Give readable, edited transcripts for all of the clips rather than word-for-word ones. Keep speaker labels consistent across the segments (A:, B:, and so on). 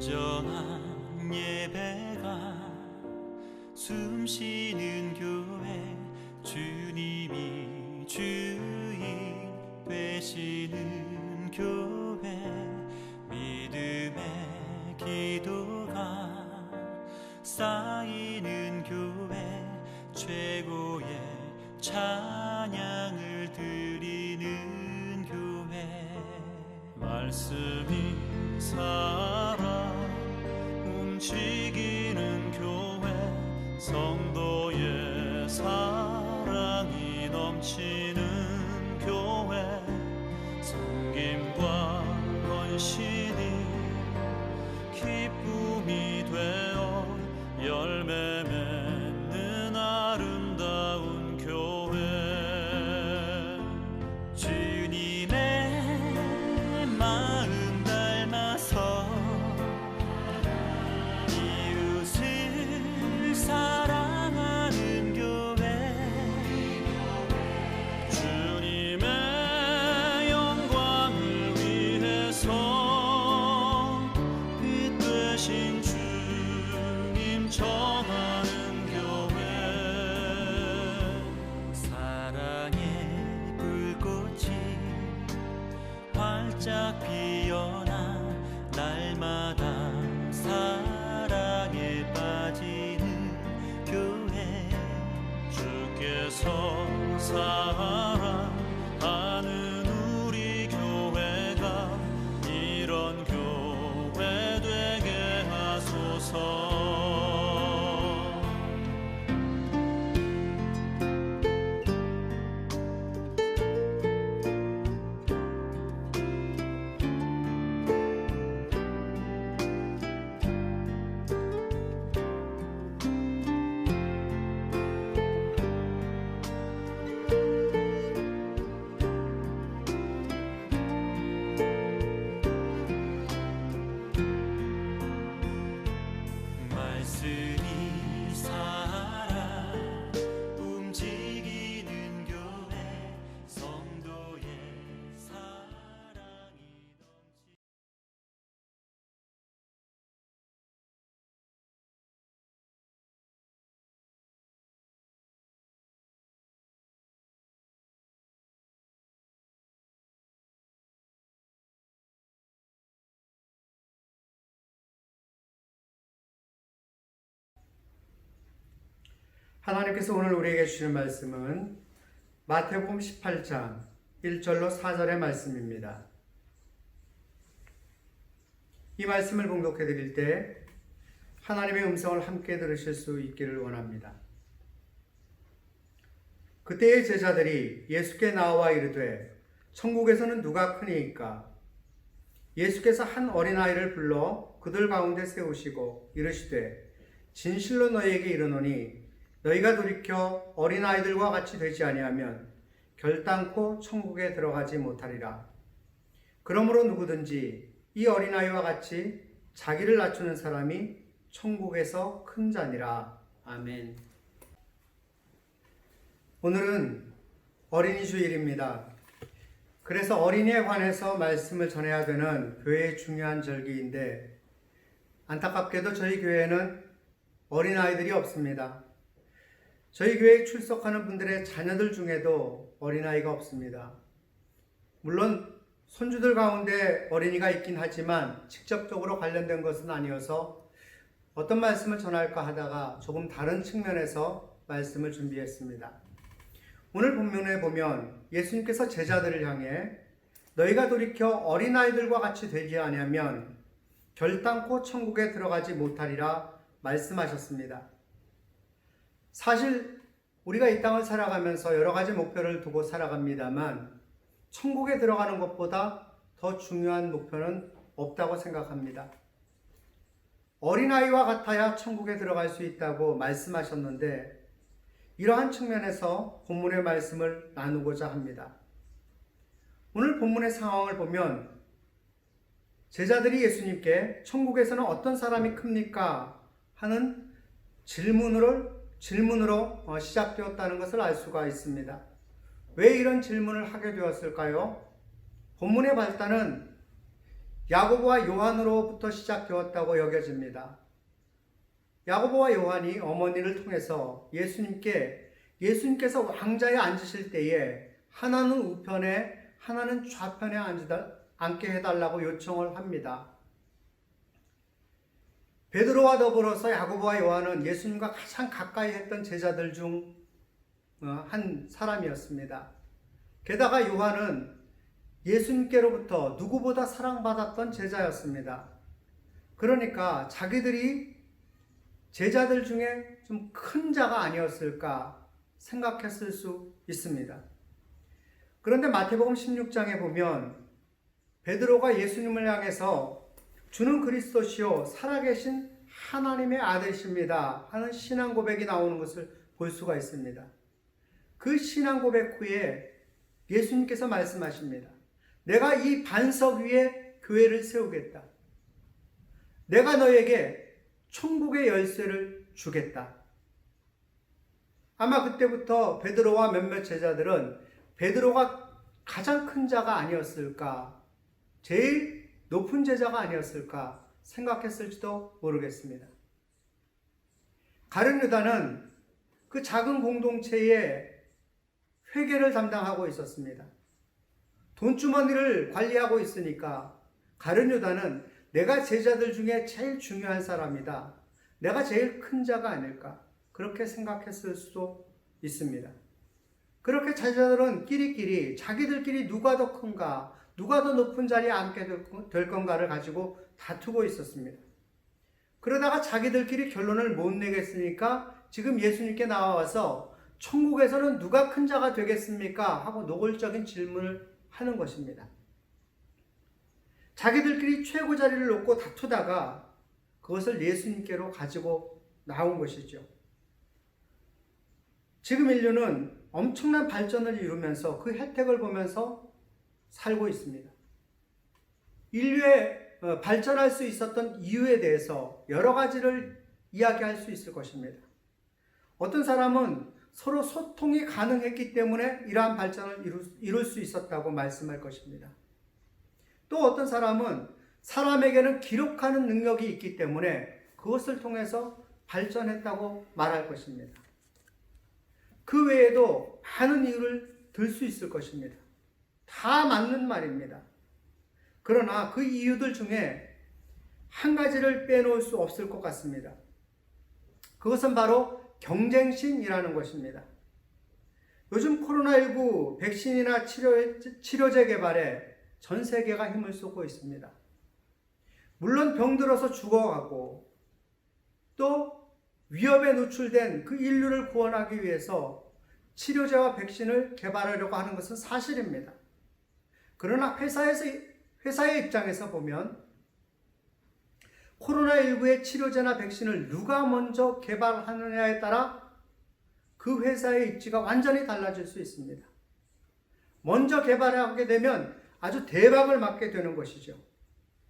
A: 진정한 예배가 숨쉬는 교회, 주님이 주인 되시는 교회, 믿음의 기도가 쌓이는 교회, 최고의 찬양을 드리는 교회. 말씀이 살아 움직이는 교회, 성도의 사랑이 넘치는 교회, 섬김과 헌신이 기쁨이 되어 열매 맺는 아름다운 교회. 주님의 마음 닮아서 이웃을 사랑하는 교회, 주님의 영광을 위해서 빛 되신 주님 정하는 교회. 사랑의 불꽃이 활짝 피어나 날마다 사랑에 빠지는 교회, 주께서 사랑하는 우리 교회가 이런 교회 되게 하소서. 말씀이 살아 움직이는 교회, 성도의 사랑이 넘치.
B: 하나님께서 오늘 우리에게 주시는 말씀은 마태복음 18장 1절로 4절의 말씀입니다. 이 말씀을 봉독해 드릴 때 하나님의 음성을 함께 들으실 수 있기를 원합니다. 그때의 제자들이 예수께 나와 이르되 천국에서는 누가 크니이까? 예수께서 한 어린아이를 불러 그들 가운데 세우시고 이르시되 진실로 너희에게 이르노니 너희가 돌이켜 어린아이들과 같이 되지 아니하면 결단코 천국에 들어가지 못하리라. 그러므로 누구든지 이 어린아이와 같이 자기를 낮추는 사람이 천국에서 큰 자니라. 아멘. 오늘은 어린이 주일입니다. 그래서 어린이에 관해서 말씀을 전해야 되는 교회의 중요한 절기인데, 안타깝게도 저희 교회에는 어린아이들이 없습니다. 저희 교회에 출석하는 분들의 자녀들 중에도 어린아이가 없습니다. 물론 손주들 가운데 어린이가 있긴 하지만 직접적으로 관련된 것은 아니어서 어떤 말씀을 전할까 하다가 조금 다른 측면에서 말씀을 준비했습니다. 오늘 본문에 보면 예수님께서 제자들을 향해 너희가 돌이켜 어린아이들과 같이 되지 아니하면 결단코 천국에 들어가지 못하리라 말씀하셨습니다. 사실 우리가 이 땅을 살아가면서 여러 가지 목표를 두고 살아갑니다만 천국에 들어가는 것보다 더 중요한 목표는 없다고 생각합니다. 어린아이와 같아야 천국에 들어갈 수 있다고 말씀하셨는데 이러한 측면에서 본문의 말씀을 나누고자 합니다. 오늘 본문의 상황을 보면 제자들이 예수님께 천국에서는 어떤 사람이 큽니까? 하는 질문으로 시작되었다는 것을 알 수가 있습니다. 왜 이런 질문을 하게 되었을까요? 본문의 발단은 야고보와 요한으로부터 시작되었다고 여겨집니다. 야고보와 요한이 어머니를 통해서 예수님께서 왕자에 앉으실 때에 하나는 우편에 하나는 좌편에 앉게 해달라고 요청을 합니다. 베드로와 더불어서 야고보와 요한은 예수님과 가장 가까이 했던 제자들 중 한 사람이었습니다. 게다가 요한은 예수님께로부터 누구보다 사랑받았던 제자였습니다. 그러니까 자기들이 제자들 중에 좀 큰 자가 아니었을까 생각했을 수 있습니다. 그런데 마태복음 16장에 보면 베드로가 예수님을 향해서 주는 그리스도시요 살아계신 하나님의 아들이십니다 하는 신앙 고백이 나오는 것을 볼 수가 있습니다. 그 신앙 고백 후에 예수님께서 말씀하십니다. 내가 이 반석 위에 교회를 세우겠다. 내가 너에게 천국의 열쇠를 주겠다. 아마 그때부터 베드로와 몇몇 제자들은 베드로가 가장 큰 자가 아니었을까, 제일 높은 제자가 아니었을까 생각했을지도 모르겠습니다. 가룟 유다는 그 작은 공동체의 회계를 담당하고 있었습니다. 돈주머니를 관리하고 있으니까 가룟 유다는 내가 제자들 중에 제일 중요한 사람이다. 내가 제일 큰 자가 아닐까. 그렇게 생각했을 수도 있습니다. 그렇게 제자들은 끼리끼리 자기들끼리 누가 더 큰가, 누가 더 높은 자리에 앉게 될 건가를 가지고 다투고 있었습니다. 그러다가 자기들끼리 결론을 못 내겠으니까 지금 예수님께 나와서 천국에서는 누가 큰 자가 되겠습니까? 하고 노골적인 질문을 하는 것입니다. 자기들끼리 최고 자리를 놓고 다투다가 그것을 예수님께로 가지고 나온 것이죠. 지금 인류는 엄청난 발전을 이루면서 그 혜택을 보면서 살고 있습니다. 인류의 발전할 수 있었던 이유에 대해서 여러 가지를 이야기할 수 있을 것입니다. 어떤 사람은 서로 소통이 가능했기 때문에 이러한 발전을 이룰 수 있었다고 말씀할 것입니다. 또 어떤 사람은 사람에게는 기록하는 능력이 있기 때문에 그것을 통해서 발전했다고 말할 것입니다. 그 외에도 많은 이유를 들 수 있을 것입니다. 다 맞는 말입니다. 그러나 그 이유들 중에 한 가지를 빼놓을 수 없을 것 같습니다. 그것은 바로 경쟁심이라는 것입니다. 요즘 코로나19 백신이나 치료제 개발에 전 세계가 힘을 쏟고 있습니다. 물론 병들어서 죽어가고 또 위협에 노출된 그 인류를 구원하기 위해서 치료제와 백신을 개발하려고 하는 것은 사실입니다. 그러나 회사의 입장에서 보면 코로나19의 치료제나 백신을 누가 먼저 개발하느냐에 따라 그 회사의 입지가 완전히 달라질 수 있습니다. 먼저 개발하게 되면 아주 대박을 맞게 되는 것이죠.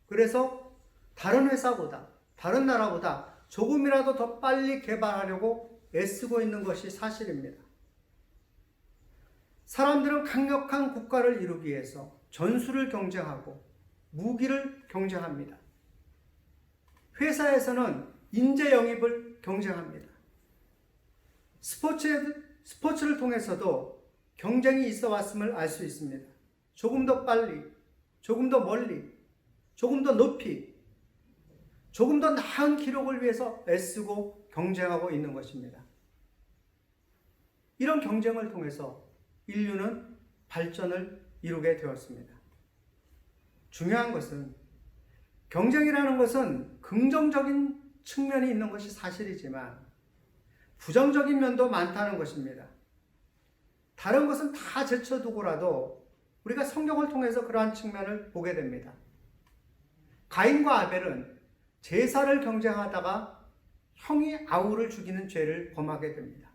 B: 그래서 다른 회사보다, 다른 나라보다 조금이라도 더 빨리 개발하려고 애쓰고 있는 것이 사실입니다. 사람들은 강력한 국가를 이루기 위해서 전술을 경쟁하고 무기를 경쟁합니다. 회사에서는 인재 영입을 경쟁합니다. 스포츠를 통해서도 경쟁이 있어 왔음을 알 수 있습니다. 조금 더 빨리, 조금 더 멀리, 조금 더 높이, 조금 더 나은 기록을 위해서 애쓰고 경쟁하고 있는 것입니다. 이런 경쟁을 통해서 인류는 발전을 이루게 되었습니다. 중요한 것은 경쟁이라는 것은 긍정적인 측면이 있는 것이 사실이지만 부정적인 면도 많다는 것입니다. 다른 것은 다 제쳐두고라도 우리가 성경을 통해서 그러한 측면을 보게 됩니다. 가인과 아벨은 제사를 경쟁하다가 형이 아우를 죽이는 죄를 범하게 됩니다.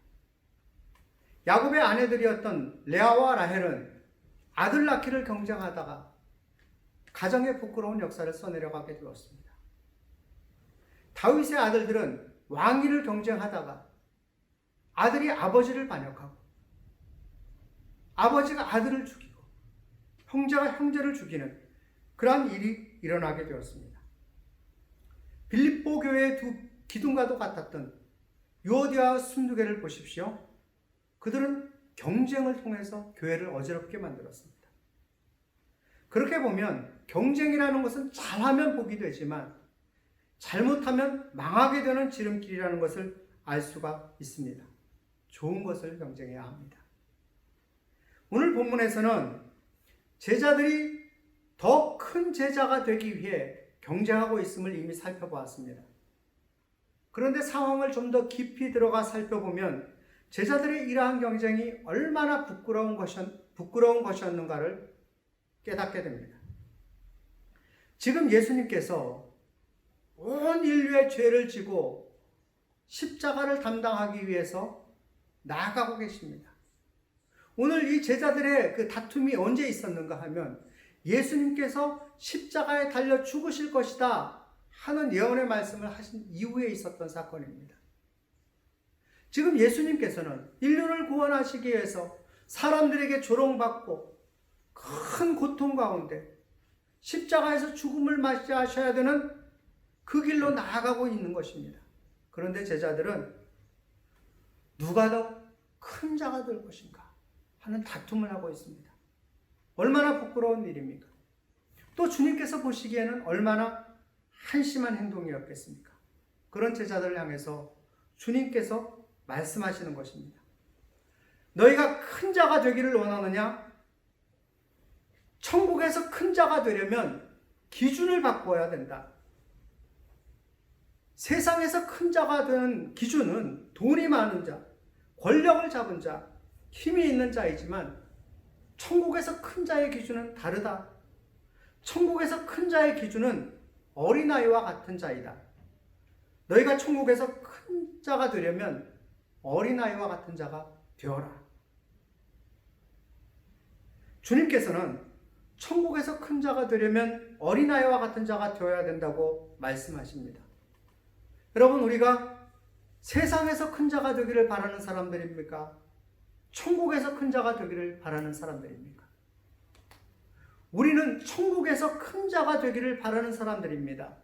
B: 야곱의 아내들이었던 레아와 라헬은 아들 낳기를 경쟁하다가 가정의 부끄러운 역사를 써내려가게 되었습니다. 다윗의 아들들은 왕위를 경쟁하다가 아들이 아버지를 반역하고 아버지가 아들을 죽이고 형제가 형제를 죽이는 그러한 일이 일어나게 되었습니다. 빌립보 교회의 두 기둥과도 같았던 유오디아와 순두개를 보십시오. 그들은 경쟁을 통해서 교회를 어지럽게 만들었습니다. 그렇게 보면 경쟁이라는 것은 잘하면 복이 되지만 잘못하면 망하게 되는 지름길이라는 것을 알 수가 있습니다. 좋은 것을 경쟁해야 합니다. 오늘 본문에서는 제자들이 더 큰 제자가 되기 위해 경쟁하고 있음을 이미 살펴보았습니다. 그런데 상황을 좀 더 깊이 들어가 살펴보면 제자들의 이러한 경쟁이 얼마나 부끄러운 것이었는가를 깨닫게 됩니다. 지금 예수님께서 온 인류의 죄를 지고 십자가를 담당하기 위해서 나아가고 계십니다. 오늘 이 제자들의 그 다툼이 언제 있었는가 하면 예수님께서 십자가에 달려 죽으실 것이다 하는 예언의 말씀을 하신 이후에 있었던 사건입니다. 지금 예수님께서는 인류를 구원하시기 위해서 사람들에게 조롱받고 큰 고통 가운데 십자가에서 죽음을 맞이하셔야 되는 그 길로 나아가고 있는 것입니다. 그런데 제자들은 누가 더 큰 자가 될 것인가 하는 다툼을 하고 있습니다. 얼마나 부끄러운 일입니까? 또 주님께서 보시기에는 얼마나 한심한 행동이었겠습니까? 그런 제자들을 향해서 주님께서 말씀하시는 것입니다. 너희가 큰 자가 되기를 원하느냐? 천국에서 큰 자가 되려면 기준을 바꿔야 된다. 세상에서 큰 자가 되는 기준은 돈이 많은 자, 권력을 잡은 자, 힘이 있는 자이지만 천국에서 큰 자의 기준은 다르다. 천국에서 큰 자의 기준은 어린아이와 같은 자이다. 너희가 천국에서 큰 자가 되려면 어린아이와 같은 자가 되어라. 주님께서는 천국에서 큰 자가 되려면 어린아이와 같은 자가 되어야 된다고 말씀하십니다. 여러분, 우리가 세상에서 큰 자가 되기를 바라는 사람들입니까? 천국에서 큰 자가 되기를 바라는 사람들입니까? 우리는 천국에서 큰 자가 되기를 바라는 사람들입니다.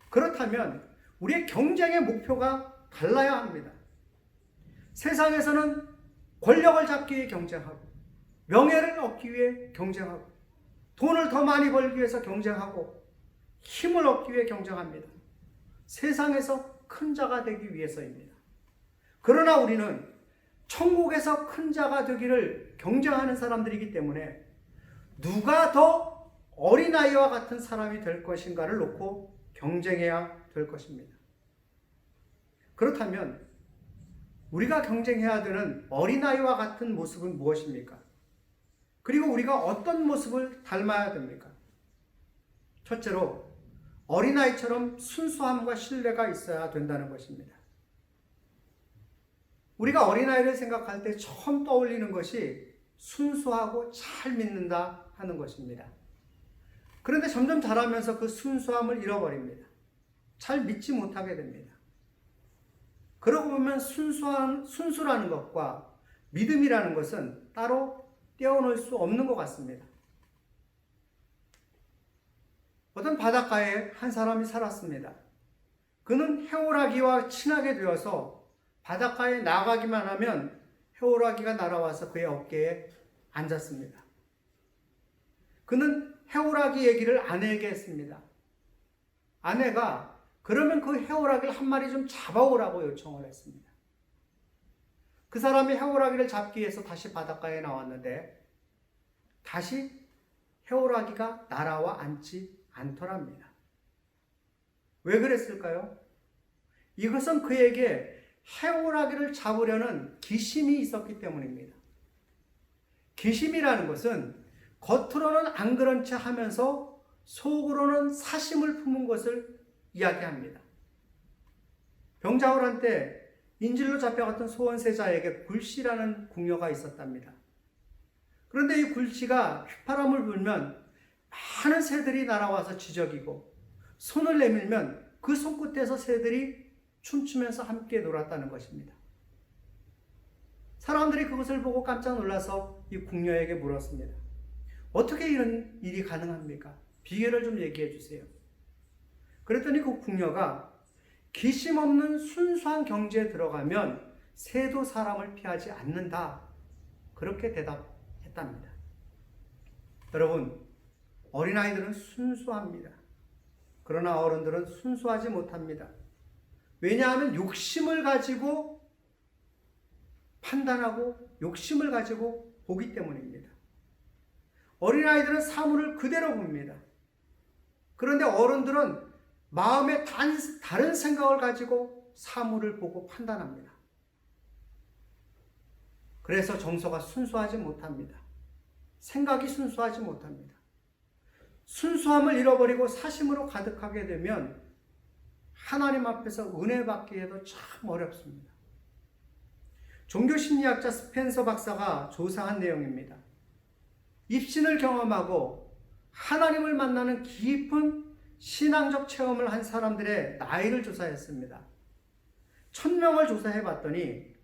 B: 그렇다면 우리의 경쟁의 목표가 달라야 합니다. 세상에서는 권력을 잡기 위해 경쟁하고, 명예를 얻기 위해 경쟁하고, 돈을 더 많이 벌기 위해서 경쟁하고, 힘을 얻기 위해 경쟁합니다. 세상에서 큰 자가 되기 위해서입니다. 그러나 우리는 천국에서 큰 자가 되기를 경쟁하는 사람들이기 때문에 누가 더 어린아이와 같은 사람이 될 것인가를 놓고 경쟁해야 될 것입니다. 그렇다면 우리가 경쟁해야 되는 어린아이와 같은 모습은 무엇입니까? 그리고 우리가 어떤 모습을 닮아야 됩니까? 첫째로 어린아이처럼 순수함과 신뢰가 있어야 된다는 것입니다. 우리가 어린아이를 생각할 때 처음 떠올리는 것이 순수하고 잘 믿는다 하는 것입니다. 그런데 점점 자라면서 그 순수함을 잃어버립니다. 잘 믿지 못하게 됩니다. 그러고 보면 순수라는 것과 믿음이라는 것은 따로 떼어놓을 수 없는 것 같습니다. 어떤 바닷가에 한 사람이 살았습니다. 그는 해오라기와 친하게 되어서 바닷가에 나가기만 하면 해오라기가 날아와서 그의 어깨에 앉았습니다. 그는 해오라기 얘기를 아내에게 했습니다. 아내가 그러면 그 해오라기를 한 마리 좀 잡아오라고 요청을 했습니다. 그 사람이 해오라기를 잡기 위해서 다시 바닷가에 나왔는데 다시 해오라기가 날아와 앉지 않더랍니다. 왜 그랬을까요? 이것은 그에게 해오라기를 잡으려는 기심이 있었기 때문입니다. 기심이라는 것은 겉으로는 안 그런 체 하면서 속으로는 사심을 품은 것을 이야기합니다. 병자호란 때 인질로 잡혀갔던 소원세자에게 굴씨라는 궁녀가 있었답니다. 그런데 이 굴씨가 휘파람을 불면 많은 새들이 날아와서 지저귀고 손을 내밀면 그 손끝에서 새들이 춤추면서 함께 놀았다는 것입니다. 사람들이 그것을 보고 깜짝 놀라서 이 궁녀에게 물었습니다. 어떻게 이런 일이 가능합니까? 비결을 좀 얘기해 주세요. 그랬더니 그 궁녀가 기심 없는 순수한 경지에 들어가면 새도 사람을 피하지 않는다. 그렇게 대답했답니다. 여러분, 어린아이들은 순수합니다. 그러나 어른들은 순수하지 못합니다. 왜냐하면 욕심을 가지고 판단하고 욕심을 가지고 보기 때문입니다. 어린아이들은 사물을 그대로 봅니다. 그런데 어른들은 마음에 다른 생각을 가지고 사물을 보고 판단합니다. 그래서 정서가 순수하지 못합니다. 생각이 순수하지 못합니다. 순수함을 잃어버리고 사심으로 가득하게 되면 하나님 앞에서 은혜 받기에도 참 어렵습니다. 종교심리학자 스펜서 박사가 조사한 내용입니다. 입신을 경험하고 하나님을 만나는 깊은 신앙적 체험을 한 사람들의 나이를 조사했습니다. 1000명을 조사해 봤더니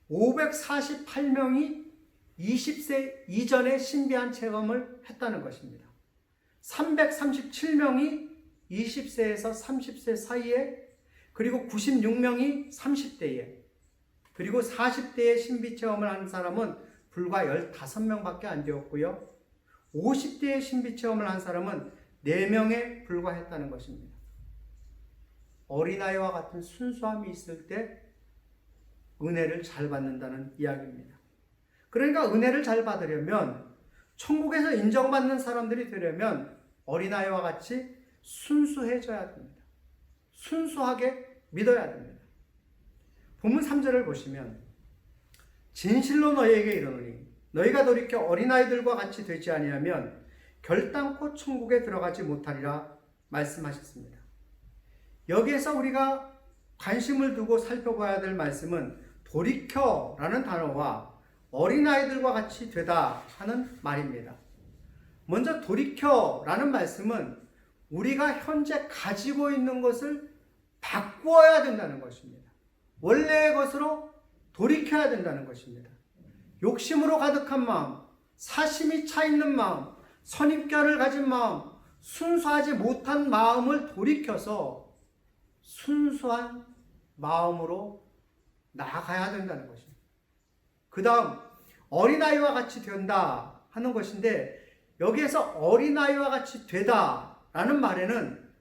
B: 548명이 20세 이전에 신비한 체험을 했다는 것입니다. 337명이 20세에서 30세 사이에, 그리고 96명이 30대에, 그리고 40대에 신비 체험을 한 사람은 불과 15명밖에 안 되었고요. 50대에 신비 체험을 한 사람은 4명에 불과했다는 것입니다. 어린아이와 같은 순수함이 있을 때 은혜를 잘 받는다는 이야기입니다. 그러니까 은혜를 잘 받으려면, 천국에서 인정받는 사람들이 되려면 어린아이와 같이 순수해져야 됩니다. 순수하게 믿어야 됩니다. 본문 3절을 보시면 진실로 너희에게 이르노니 너희가 돌이켜 어린아이들과 같이 되지 아니하면 결단코 천국에 들어가지 못하리라 말씀하셨습니다. 여기에서 우리가 관심을 두고 살펴봐야 될 말씀은 돌이켜라는 단어와 어린아이들과 같이 되다 하는 말입니다. 먼저 돌이켜라는 말씀은 우리가 현재 가지고 있는 것을 바꾸어야 된다는 것입니다. 원래의 것으로 돌이켜야 된다는 것입니다. 욕심으로 가득한 마음, 사심이 차 있는 마음, 선입견을 가진 마음, 순수하지 못한 마음을 돌이켜서 순수한 마음으로 나아가야 된다는 것입니다. 그 다음 어린아이와 같이 된다 하는 것인데, 여기에서 어린아이와 같이 되다 라는 말에는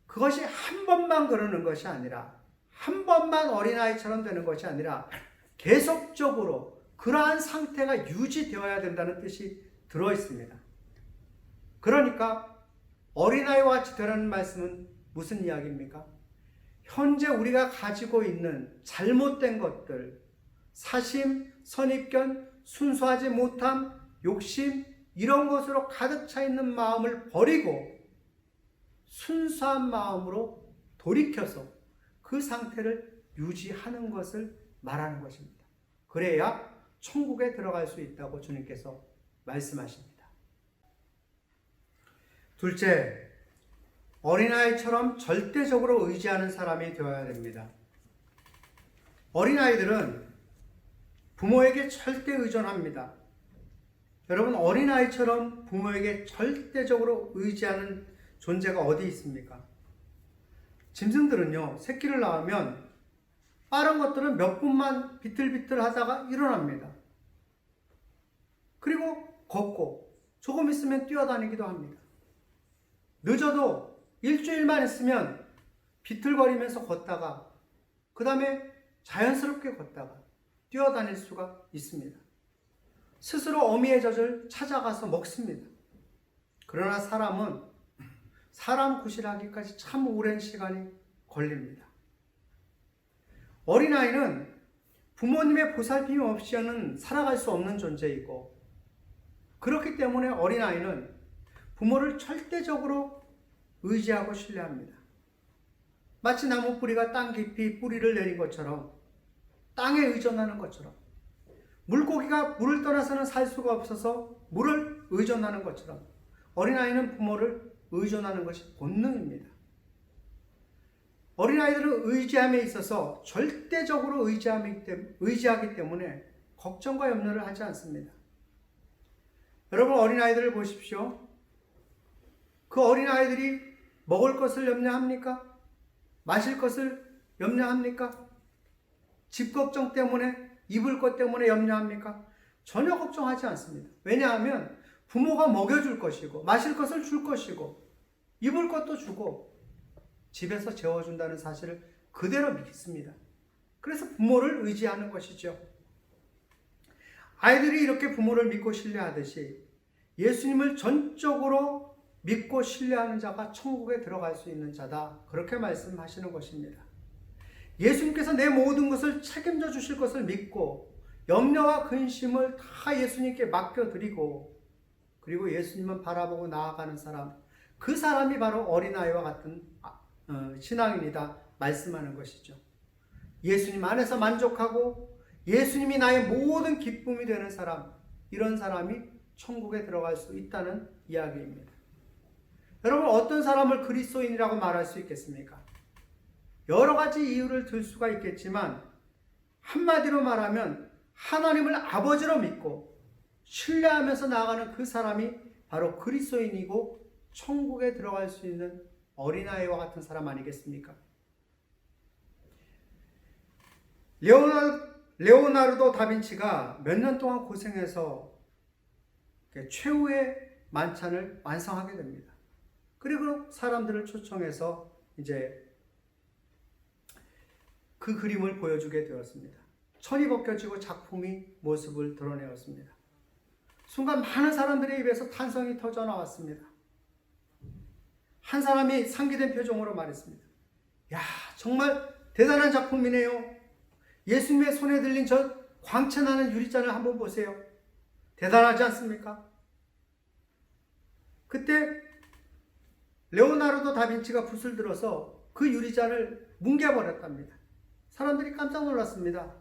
B: 그것이 한 번만 그러는 것이 아니라, 한 번만 어린아이처럼 되는 것이 아니라 계속적으로 그러한 상태가 유지되어야 된다는 뜻이 들어있습니다. 그러니까 어린아이와 같이 되라는 말씀은 무슨 이야기입니까? 현재 우리가 가지고 있는 잘못된 것들, 사심, 선입견, 순수하지 못함, 욕심, 이런 것으로 가득 차 있는 마음을 버리고 순수한 마음으로 돌이켜서 그 상태를 유지하는 것을 말하는 것입니다. 그래야 천국에 들어갈 수 있다고 주님께서 말씀하십니다. 둘째, 어린아이처럼 절대적으로 의지하는 사람이 되어야 됩니다. 어린아이들은 부모에게 절대 의존합니다. 여러분, 어린아이처럼 부모에게 절대적으로 의지하는 존재가 어디 있습니까? 짐승들은요, 새끼를 낳으면 빠른 것들은 몇 분만 비틀비틀 하다가 일어납니다. 그리고 걷고 조금 있으면 뛰어다니기도 합니다. 늦어도 일주일만 있으면 비틀거리면서 걷다가 그 다음에 자연스럽게 걷다가 뛰어다닐 수가 있습니다. 스스로 어미의 젖을 찾아가서 먹습니다. 그러나 사람은 사람 구실하기까지 참 오랜 시간이 걸립니다. 어린아이는 부모님의 보살핌 없이는 살아갈 수 없는 존재이고, 그렇기 때문에 어린아이는 부모를 절대적으로 의지하고 신뢰합니다. 마치 나무 뿌리가 땅 깊이 뿌리를 내린 것처럼, 땅에 의존하는 것처럼, 물고기가 물을 떠나서는 살 수가 없어서 물을 의존하는 것처럼 어린아이는 부모를 의존하는 것이 본능입니다. 어린아이들은 의지함에 있어서 절대적으로 의지하기 때문에 걱정과 염려를 하지 않습니다. 여러분, 어린아이들을 보십시오. 그 어린아이들이 먹을 것을 염려합니까? 마실 것을 염려합니까? 집 걱정 때문에, 입을 것 때문에 염려합니까? 전혀 걱정하지 않습니다. 왜냐하면 부모가 먹여줄 것이고, 마실 것을 줄 것이고, 입을 것도 주고, 집에서 재워준다는 사실을 그대로 믿습니다. 그래서 부모를 의지하는 것이죠. 아이들이 이렇게 부모를 믿고 신뢰하듯이 예수님을 전적으로 믿고 신뢰하는 자가 천국에 들어갈 수 있는 자다. 그렇게 말씀하시는 것입니다. 예수님께서 내 모든 것을 책임져 주실 것을 믿고 염려와 근심을 다 예수님께 맡겨드리고, 그리고 예수님만 바라보고 나아가는 사람, 그 사람이 바로 어린아이와 같은 신앙인이다 말씀하는 것이죠. 예수님 안에서 만족하고 예수님이 나의 모든 기쁨이 되는 사람, 이런 사람이 천국에 들어갈 수 있다는 이야기입니다. 여러분, 어떤 사람을 그리스도인이라고 말할 수 있겠습니까? 여러 가지 이유를 들 수가 있겠지만 한마디로 말하면 하나님을 아버지로 믿고 신뢰하면서 나아가는 그 사람이 바로 그리스도인이고 천국에 들어갈 수 있는 어린아이와 같은 사람 아니겠습니까? 레오나르도 다빈치가 몇 년 동안 고생해서 최후의 만찬을 완성하게 됩니다. 그리고 사람들을 초청해서 이제 그 그림을 보여주게 되었습니다. 천이 벗겨지고 작품이 모습을 드러내었습니다. 순간 많은 사람들의 입에서 탄성이 터져 나왔습니다. 한 사람이 상기된 표정으로 말했습니다. 야, 정말 대단한 작품이네요. 예수님의 손에 들린 저 광채 나는 유리잔을 한번 보세요. 대단하지 않습니까? 그때 레오나르도 다빈치가 붓을 들어서 그 유리잔을 뭉개버렸답니다. 사람들이 깜짝 놀랐습니다.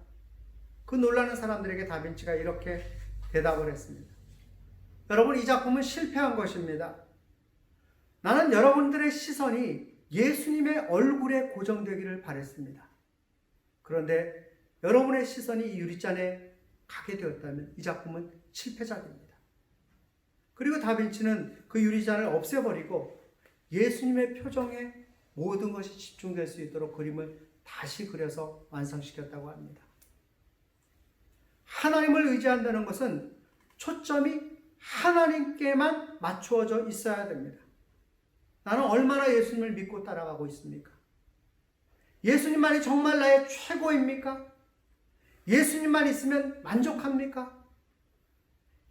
B: 그 놀라는 사람들에게 다빈치가 이렇게 대답을 했습니다. 여러분, 이 작품은 실패한 것입니다. 나는 여러분들의 시선이 예수님의 얼굴에 고정되기를 바랬습니다. 그런데 여러분의 시선이 이 유리잔에 가게 되었다면 이 작품은 실패작입니다. 그리고 다빈치는 그 유리잔을 없애버리고 예수님의 표정에 모든 것이 집중될 수 있도록 그림을 다시 그려서 완성시켰다고 합니다. 하나님을 의지한다는 것은 초점이 하나님께만 맞추어져 있어야 됩니다. 나는 얼마나 예수님을 믿고 따라가고 있습니까? 예수님만이 정말 나의 최고입니까? 예수님만 있으면 만족합니까?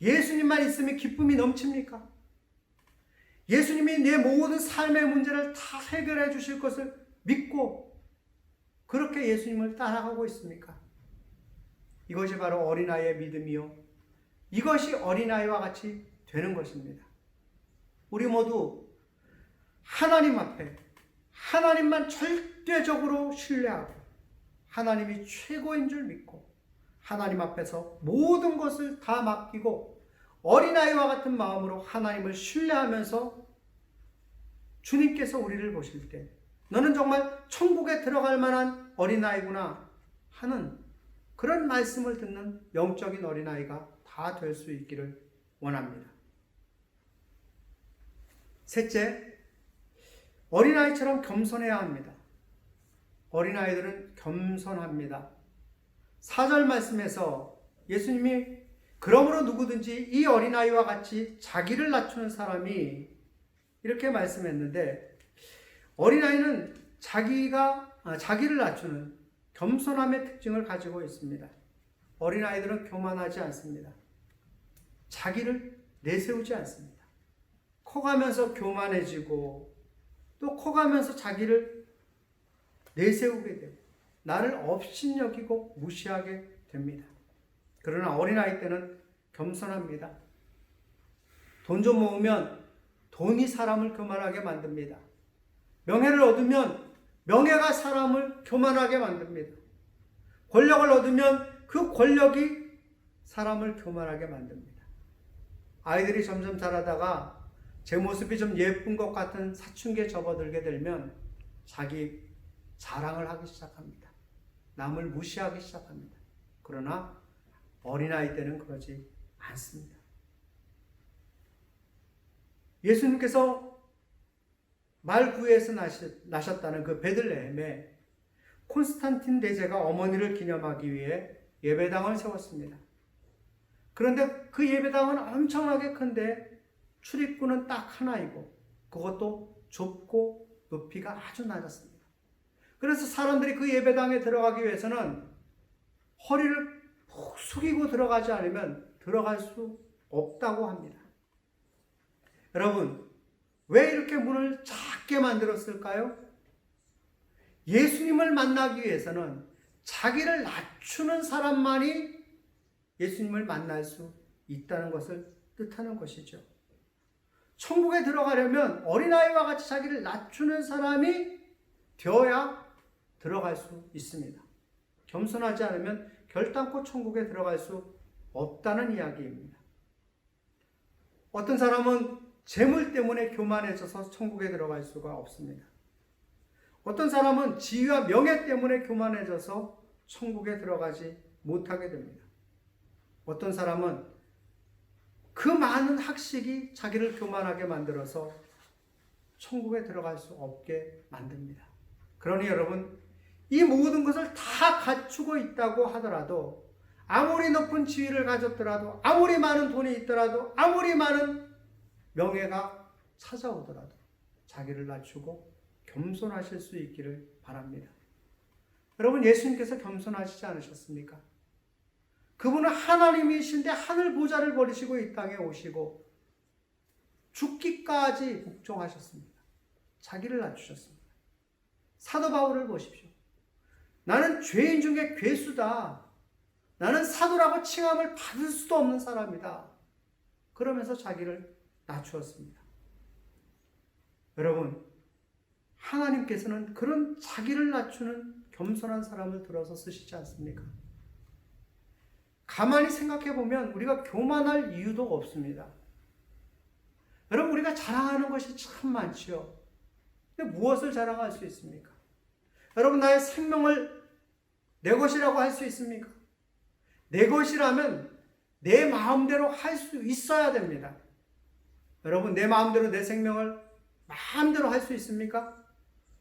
B: 예수님만 있으면 기쁨이 넘칩니까? 예수님이 내 모든 삶의 문제를 다 해결해 주실 것을 믿고 그렇게 예수님을 따라가고 있습니까? 이것이 바로 어린아이의 믿음이요, 이것이 어린아이와 같이 되는 것입니다. 우리 모두 하나님 앞에 하나님만 절대적으로 신뢰하고 하나님이 최고인 줄 믿고 하나님 앞에서 모든 것을 다 맡기고 어린아이와 같은 마음으로 하나님을 신뢰하면서 주님께서 우리를 보실 때 너는 정말 천국에 들어갈 만한 어린아이구나 하는 그런 말씀을 듣는 영적인 어린아이가 다 될 수 있기를 원합니다. 셋째, 어린아이처럼 겸손해야 합니다. 어린아이들은 겸손합니다. 4절 말씀에서 예수님이 그러므로 누구든지 이 어린아이와 같이 자기를 낮추는 사람이 이렇게 말씀했는데, 어린아이는 자기를 낮추는 겸손함의 특징을 가지고 있습니다. 어린아이들은 교만하지 않습니다. 자기를 내세우지 않습니다. 커가면서 교만해지고 또 커가면서 자기를 내세우게 되고 나를 업신여기고 무시하게 됩니다. 그러나 어린아이 때는 겸손합니다. 돈 좀 모으면 돈이 사람을 교만하게 만듭니다. 명예를 얻으면 명예가 사람을 교만하게 만듭니다. 권력을 얻으면 그 권력이 사람을 교만하게 만듭니다. 아이들이 점점 자라다가 제 모습이 좀 예쁜 것 같은 사춘기에 접어들게 되면 자기 자랑을 하기 시작합니다. 남을 무시하기 시작합니다. 그러나 어린아이 때는 그러지 않습니다. 예수님께서 말구에서 나셨다는 그 베들레헴에 콘스탄틴 대제가 어머니를 기념하기 위해 예배당을 세웠습니다. 그런데 그 예배당은 엄청나게 큰데 출입구는 딱 하나이고 그것도 좁고 높이가 아주 낮았습니다. 그래서 사람들이 그 예배당에 들어가기 위해서는 허리를 푹 숙이고 들어가지 않으면 들어갈 수 없다고 합니다. 여러분, 왜 이렇게 문을 작게 만들었을까요? 예수님을 만나기 위해서는 자기를 낮추는 사람만이 예수님을 만날 수 있다는 것을 뜻하는 것이죠. 천국에 들어가려면 어린아이와 같이 자기를 낮추는 사람이 되어야 들어갈 수 있습니다. 겸손하지 않으면 결단코 천국에 들어갈 수 없다는 이야기입니다. 어떤 사람은 재물 때문에 교만해져서 천국에 들어갈 수가 없습니다. 어떤 사람은 지위와 명예 때문에 교만해져서 천국에 들어가지 못하게 됩니다. 어떤 사람은 그 많은 학식이 자기를 교만하게 만들어서 천국에 들어갈 수 없게 만듭니다. 그러니 여러분, 이 모든 것을 다 갖추고 있다고 하더라도, 아무리 높은 지위를 가졌더라도, 아무리 많은 돈이 있더라도, 아무리 많은 명예가 찾아오더라도 자기를 낮추고 겸손하실 수 있기를 바랍니다. 여러분, 예수님께서 겸손하시지 않으셨습니까? 그분은 하나님이신데 하늘 보좌를 버리시고 이 땅에 오시고 죽기까지 복종하셨습니다. 자기를 낮추셨습니다. 사도 바울을 보십시오. 나는 죄인 중에 괴수다. 나는 사도라고 칭함을 받을 수도 없는 사람이다. 그러면서 자기를 낮추었습니다. 여러분, 하나님께서는 그런 자기를 낮추는 겸손한 사람을 들어서 쓰시지 않습니까? 가만히 생각해 보면 우리가 교만할 이유도 없습니다. 여러분, 우리가 자랑하는 것이 참 많지요. 근데 무엇을 자랑할 수 있습니까? 여러분, 나의 생명을 내 것이라고 할 수 있습니까? 내 것이라면 내 마음대로 할 수 있어야 됩니다. 여러분, 내 마음대로 내 생명을 마음대로 할 수 있습니까?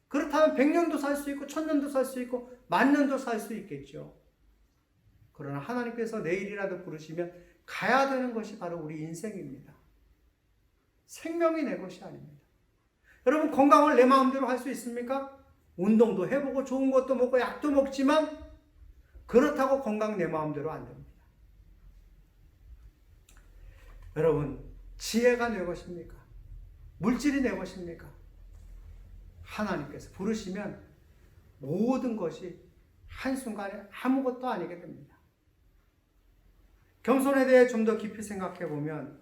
B: 그렇다면 100년도 살 수 있고 1000년도 살 수 있고 10,000년도 살 수 있겠죠. 그러나 하나님께서 내일이라도 부르시면 가야 되는 것이 바로 우리 인생입니다. 생명이 내 것이 아닙니다. 여러분, 건강을 내 마음대로 할 수 있습니까? 운동도 해보고 좋은 것도 먹고 약도 먹지만 그렇다고 건강 내 마음대로 안 됩니다. 여러분, 지혜가 내 것입니까? 물질이 내 것입니까? 하나님께서 부르시면 모든 것이 한순간에 아무것도 아니게 됩니다. 겸손에 대해 좀 더 깊이 생각해 보면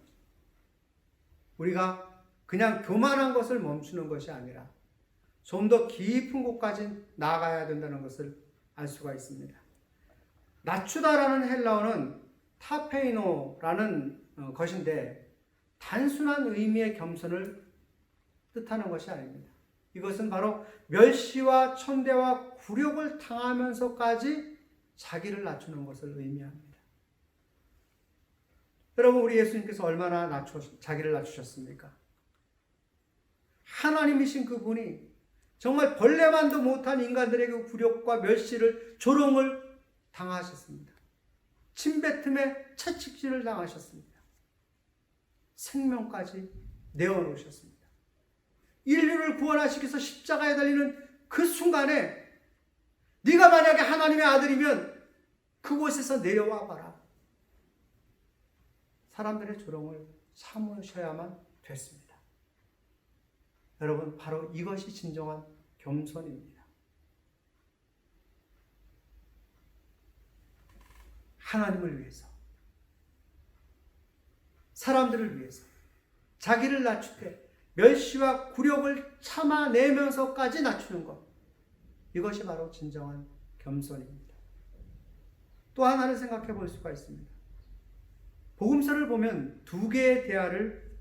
B: 우리가 그냥 교만한 것을 멈추는 것이 아니라 좀 더 깊은 곳까지 나아가야 된다는 것을 알 수가 있습니다. 낮추다라는 헬라어는 타페이노라는 것인데 단순한 의미의 겸손을 뜻하는 것이 아닙니다. 이것은 바로 멸시와 천대와 굴욕을 당하면서까지 자기를 낮추는 것을 의미합니다. 여러분, 우리 예수님께서 얼마나 자기를 낮추셨습니까? 하나님이신 그분이 정말 벌레만도 못한 인간들에게 굴욕과 멸시를, 조롱을 당하셨습니다. 침뱉음에 채찍질을 당하셨습니다. 생명까지 내어놓으셨습니다. 인류를 구원하시기 위해서 십자가에 달리는 그 순간에 네가 만약에 하나님의 아들이면 그곳에서 내려와 봐라. 사람들의 조롱을 참으셔야만 됐습니다. 여러분, 바로 이것이 진정한 겸손입니다. 하나님을 위해서, 사람들을 위해서 자기를 낮추되 멸시와 굴욕을 참아내면서까지 낮추는 것, 이것이 바로 진정한 겸손입니다. 또 하나를 생각해 볼 수가 있습니다. 복음서를 보면 두 개의 대화를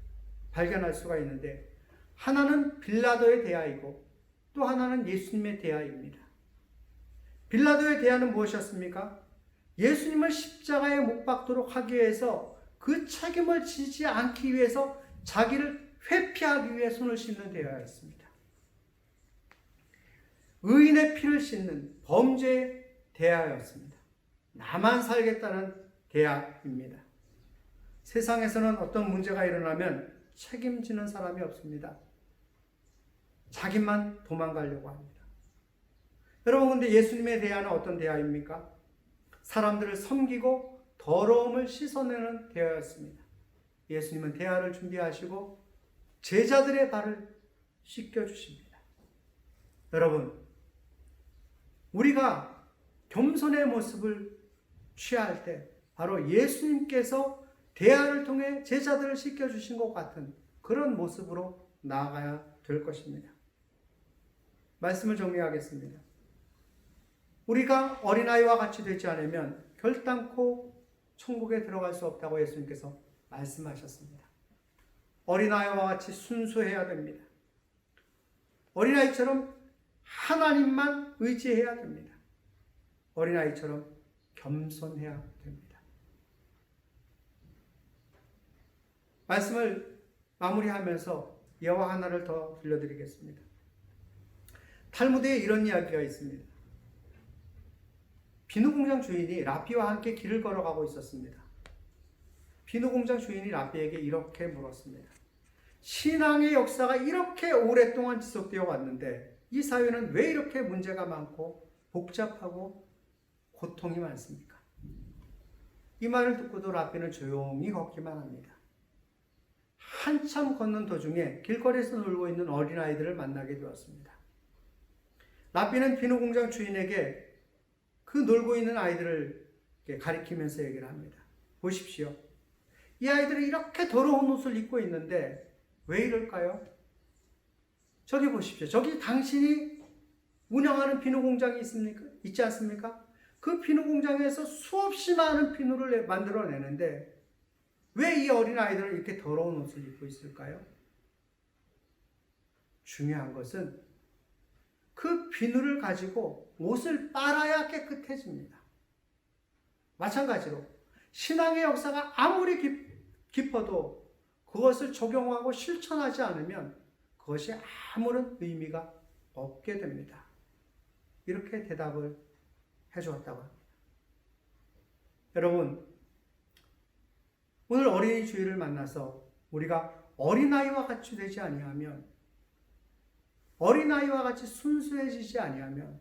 B: 발견할 수가 있는데 하나는 빌라도의 대화이고 또 하나는 예수님의 대화입니다. 빌라도의 대화는 무엇이었습니까? 예수님을 십자가에 못 박도록 하기 위해서 그 책임을 지지 않기 위해서 자기를 회피하기 위해 손을 씻는 대화였습니다. 의인의 피를 씻는 범죄의 대하였습니다. 나만 살겠다는 대하입니다. 세상에서는 어떤 문제가 일어나면 책임지는 사람이 없습니다. 자기만 도망가려고 합니다. 여러분, 근데 예수님의 대하는 어떤 대하입니까? 사람들을 섬기고 더러움을 씻어내는 대하였습니다. 예수님은 대하를 준비하시고 제자들의 발을 씻겨주십니다. 여러분, 우리가 겸손의 모습을 취할 때 바로 예수님께서 대하를 통해 제자들을 씻겨주신 것 같은 그런 모습으로 나아가야 될 것입니다. 말씀을 정리하겠습니다. 우리가 어린아이와 같이 되지 않으면 결단코 천국에 들어갈 수 없다고 예수님께서 말씀하셨습니다. 어린아이와 같이 순수해야 됩니다. 어린아이처럼 하나님만 의지해야 됩니다. 어린아이처럼 겸손해야 됩니다. 말씀을 마무리하면서 예화 하나를 더 들려드리겠습니다. 탈무드에 이런 이야기가 있습니다. 비누공장 주인이 랍비와 함께 길을 걸어가고 있었습니다. 비누공장 주인이 랍비에게 이렇게 물었습니다. 신앙의 역사가 이렇게 오랫동안 지속되어 왔는데 이 사회는 왜 이렇게 문제가 많고 복잡하고 고통이 많습니까? 이 말을 듣고도 랍비는 조용히 걷기만 합니다. 한참 걷는 도중에 길거리에서 놀고 있는 어린아이들을 만나게 되었습니다. 랍비는 비누공장 주인에게 그 놀고 있는 아이들을 가리키면서 얘기를 합니다. 보십시오. 이 아이들이 이렇게 더러운 옷을 입고 있는데 왜 이럴까요? 저기 보십시오. 저기 당신이 운영하는 비누공장이 있지 않습니까? 그 비누공장에서 수없이 많은 비누를 만들어내는데 왜 이 어린 아이들은 이렇게 더러운 옷을 입고 있을까요? 중요한 것은 그 비누를 가지고 옷을 빨아야 깨끗해집니다. 마찬가지로 신앙의 역사가 아무리 깊어도 그것을 적용하고 실천하지 않으면 그것이 아무런 의미가 없게 됩니다. 이렇게 대답을 해주었다고 합니다. 여러분, 오늘 어린이 주일을 만나서 우리가 어린아이와 같이 되지 아니하면, 어린아이와 같이 순수해지지 아니하면,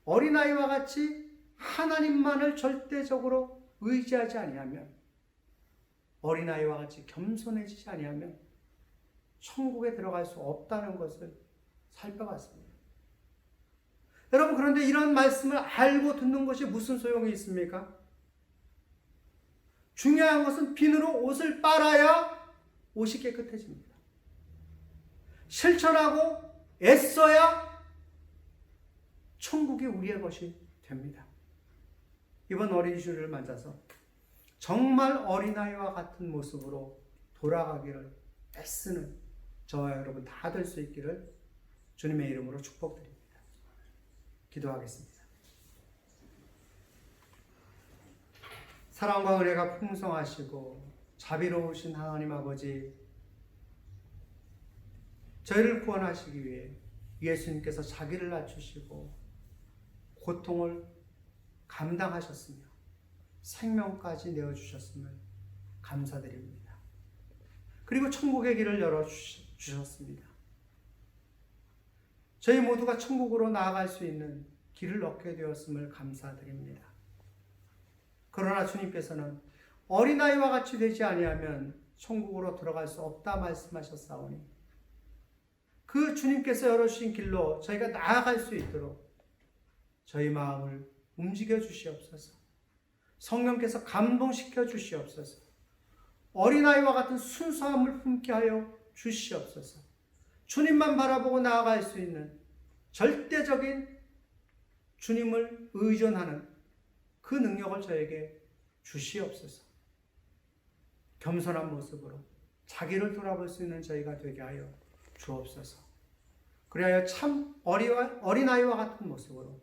B: 어린아이와 같이 하나님만을 절대적으로 의지하지 아니하면, 어린아이와 같이 겸손해지지 아니하면 천국에 들어갈 수 없다는 것을 살펴봤습니다. 여러분, 그런데 이런 말씀을 알고 듣는 것이 무슨 소용이 있습니까? 중요한 것은 비누로 옷을 빨아야 옷이 깨끗해집니다. 실천하고 애써야 천국이 우리의 것이 됩니다. 이번 어린이 주일을 맞아서 정말 어린아이와 같은 모습으로 돌아가기를 애쓰는 저와 여러분 다 될 수 있기를 주님의 이름으로 축복드립니다. 기도하겠습니다. 사랑과 은혜가 풍성하시고 자비로우신 하나님 아버지, 저희를 구원하시기 위해 예수님께서 자기를 낮추시고 고통을 감당하셨으며 생명까지 내어주셨음을 감사드립니다. 그리고 천국의 길을 열어주셨습니다. 저희 모두가 천국으로 나아갈 수 있는 길을 얻게 되었음을 감사드립니다. 그러나 주님께서는 어린아이와 같이 되지 아니하면 천국으로 들어갈 수 없다 말씀하셨사오니 그 주님께서 열어주신 길로 저희가 나아갈 수 있도록 저희 마음을 움직여 주시옵소서. 성령께서 감동시켜 주시옵소서. 어린아이와 같은 순수함을 품게 하여 주시옵소서. 주님만 바라보고 나아갈 수 있는 절대적인 주님을 의존하는 그 능력을 저에게 주시옵소서. 겸손한 모습으로 자기를 돌아볼 수 있는 저희가 되게 하여 주옵소서. 그리하여 참 어린아이와 같은 모습으로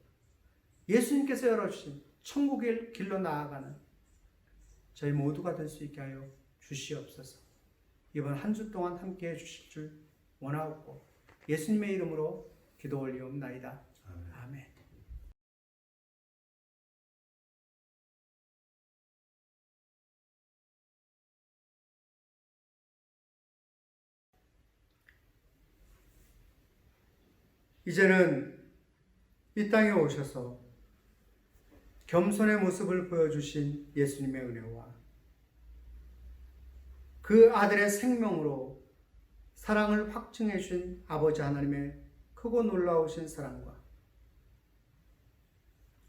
B: 예수님께서 열어주신 천국의 길로 나아가는 저희 모두가 될 수 있게 하여 주시옵소서. 이번 한 주 동안 함께해 주실 줄 원하옵고 예수님의 이름으로 기도 올리옵나이다. 이제는 이 땅에 오셔서 겸손의 모습을 보여주신 예수님의 은혜와 그 아들의 생명으로 사랑을 확증해 주신 아버지 하나님의 크고 놀라우신 사랑과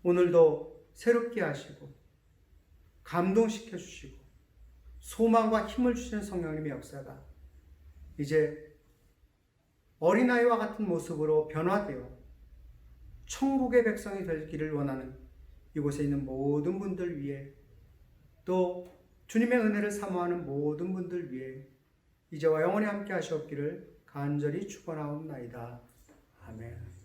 B: 오늘도 새롭게 하시고 감동시켜 주시고 소망과 힘을 주시는 성령님의 역사가 이제 어린아이와 같은 모습으로 변화되어 천국의 백성이 되기를 원하는 이곳에 있는 모든 분들 위해 또 주님의 은혜를 사모하는 모든 분들 위해 이제와 영원히 함께 하시옵기를 간절히 축원하옵나이다. 아멘.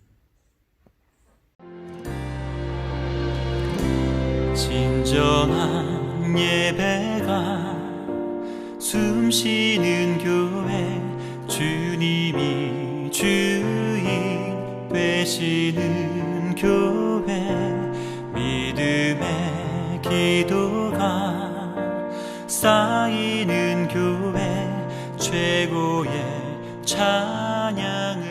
A: 진정한 예배가 숨쉬는 교회 주님이 주인 되시는 교회 믿음의 기도가 쌓이는 교회 최고의 찬양